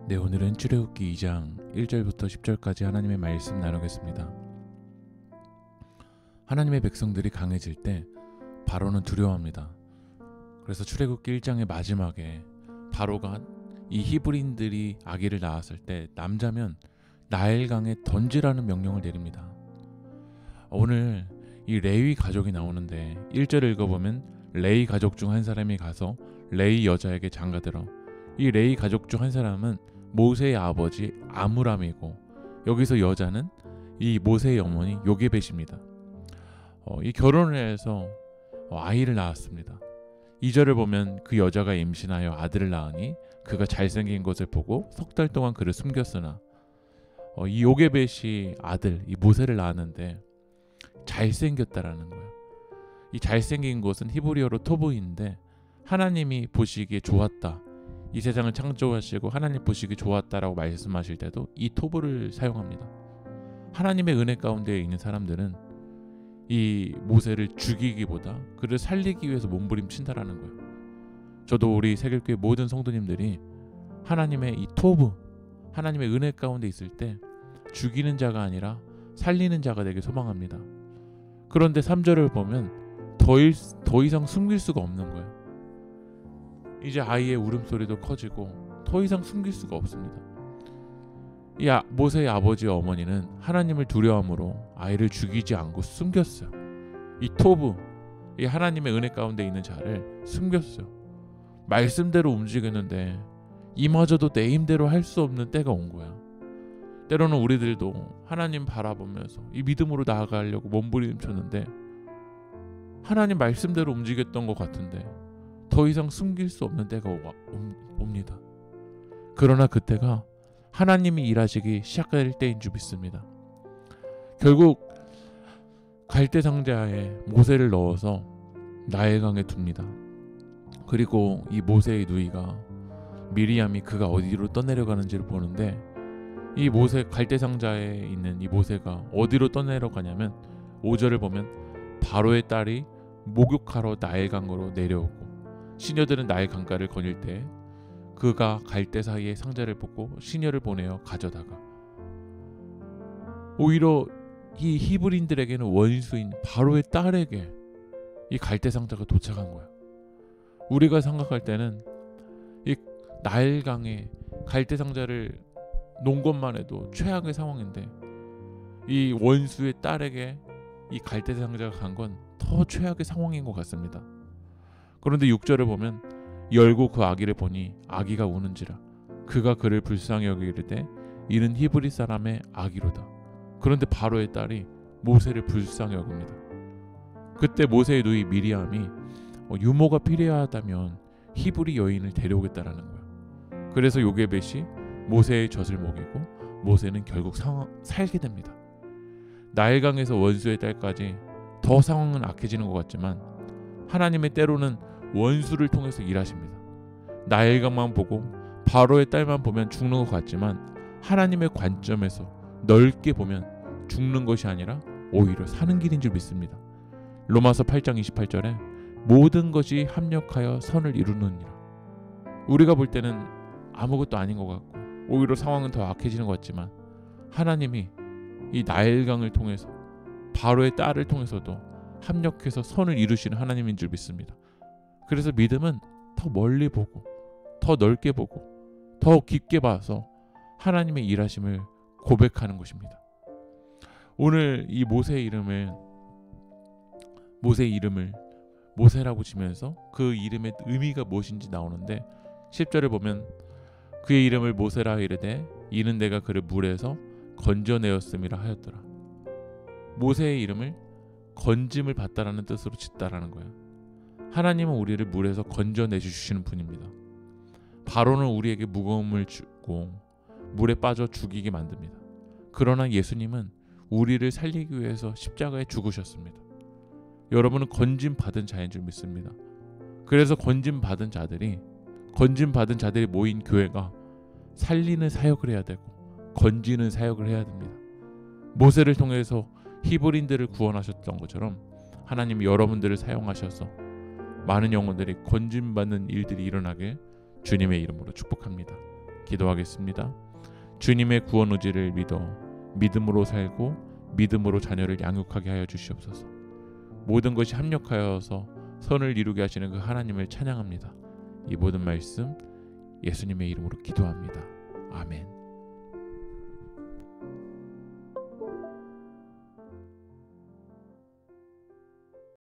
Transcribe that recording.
네, 오늘은 출애굽기 2장 1절부터 10절까지 하나님의 말씀 나누겠습니다. 하나님의 백성들이 강해질 때 바로는 두려워합니다. 그래서 출애굽기 1장의 마지막에 바로가 이 히브리인들이 아기를 낳았을 때 남자면 나일강에 던지라는 명령을 내립니다. 오늘 이 레위 가족이 나오는데 1절을 읽어보면 레위 가족 중 한 사람이 가서 레위 여자에게 장가들어. 이 레위 가족 중 한 사람은 모세의 아버지 아므람이고, 여기서 여자는 이 모세의 어머니 요게벳입니다. 이 결혼을 해서 아이를 낳았습니다. 2절을 보면 그 여자가 임신하여 아들을 낳으니 그가 잘생긴 것을 보고 석 달 동안 그를 숨겼으나, 이 요게벳이 아들 이 모세를 낳았는데 잘생겼다라는 거예요. 이 잘생긴 것은 히브리어로 토브인데, 하나님이 보시기에 좋았다, 이 세상을 창조하시고 하나님 보시기 좋았다라고 말씀하실 때도 이 토브를 사용합니다. 하나님의 은혜 가운데 있는 사람들은 이 모세를 죽이기보다 그를 살리기 위해서 몸부림친다라는 거예요. 저도 우리 세길교회 모든 성도님들이 하나님의 이 토브, 하나님의 은혜 가운데 있을 때 죽이는 자가 아니라 살리는 자가 되길 소망합니다. 그런데 3절을 보면 더 이상 숨길 수가 없는 거예요. 이제 아이의 울음소리도 커지고 더 이상 숨길 수가 없습니다. 이 모세의 아버지 어머니는 하나님을 두려워함으로 아이를 죽이지 않고 숨겼어요. 이 토브, 이 하나님의 은혜 가운데 있는 자를 숨겼어요. 말씀대로 움직였는데 이마저도 내 힘대로 할 수 없는 때가 온 거야. 때로는 우리들도 하나님 바라보면서 이 믿음으로 나아가려고 몸부림쳤는데 하나님 말씀대로 움직였던 것 같은데 더 이상 숨길 수 없는 때가 옵니다. 그러나 그때가 하나님이 일하시기 시작할 때인 줄 믿습니다. 결국 갈대 상자에 모세를 넣어서 나일강에 둡니다. 그리고 이 모세의 누이가 미리암이 그가 어디로 떠내려가는지를 보는데, 이 모세 갈대 상자에 있는 이 모세가 어디로 떠내려가냐면 5절을 보면 바로의 딸이 목욕하러 나일강으로 내려오고, 시녀들은 나일 강가를 거닐 때 그가 갈대 사이에 상자를 뽑고 시녀를 보내어 가져다가, 오히려 이 히브리인들에게는 원수인 바로의 딸에게 이 갈대 상자가 도착한 거야. 우리가 생각할 때는 이 나일강에 갈대 상자를 놓은 것만 해도 최악의 상황인데, 이 원수의 딸에게 이 갈대 상자가 간 건 더 최악의 상황인 것 같습니다. 그런데 6절을 보면 열고 그 아기를 보니 아기가 우는지라 그가 그를 불쌍히 여기르되 이는 히브리 사람의 아기로다. 그런데 바로의 딸이 모세를 불쌍히 여깁니다. 그때 모세의 누이 미리암이 유모가 필요하다면 히브리 여인을 데려오겠다라는 거야. 그래서 요게벳이 모세의 젖을 먹이고 모세는 결국 살게 됩니다. 나일강에서 원수의 딸까지 더 상황은 악해지는 것 같지만 하나님의 때로는 원수를 통해서 일하십니다. 나일강만 보고 바로의 딸만 보면 죽는 것 같지만 하나님의 관점에서 넓게 보면 죽는 것이 아니라 오히려 사는 길인 줄 믿습니다. 로마서 8장 28절에 모든 것이 합력하여 선을 이루느니라. 우리가 볼 때는 아무것도 아닌 것 같고 오히려 상황은 더 악해지는 것 같지만 하나님이 이 나일강을 통해서 바로의 딸을 통해서도 합력해서 선을 이루시는 하나님인 줄 믿습니다. 그래서 믿음은 더 멀리 보고 더 넓게 보고 더 깊게 봐서 하나님의 일하심을 고백하는 것입니다. 오늘 이 모세의 이름을 모세라고 지면서 그 이름의 의미가 무엇인지 나오는데, 10절을 보면 그의 이름을 모세라 이르되 이는 내가 그를 물에서 건져내었음이라 하였더라. 모세의 이름을 건짐을 받다라는 뜻으로 짓다라는 거예요. 하나님은 우리를 물에서 건져내주시는 분입니다. 바로는 우리에게 무거움을 주고 물에 빠져 죽이게 만듭니다. 그러나 예수님은 우리를 살리기 위해서 십자가에 죽으셨습니다. 여러분은 건짐받은 자인 줄 믿습니다. 그래서 건짐받은 자들이 모인 교회가 살리는 사역을 해야 되고 건지는 사역을 해야 됩니다. 모세를 통해서 히브리인들을 구원하셨던 것처럼 하나님이 여러분들을 사용하셔서 많은 영혼들이 건짐받는 일들이 일어나길 주님의 이름으로 축복합니다. 기도하겠습니다. 주님의 구원 의지를 믿어 믿음으로 살고 믿음으로 자녀를 양육하게 하여 주시옵소서. 모든 것이 합력하여서 선을 이루게 하시는 그 하나님을 찬양합니다. 이 모든 말씀 예수님의 이름으로 기도합니다. 아멘.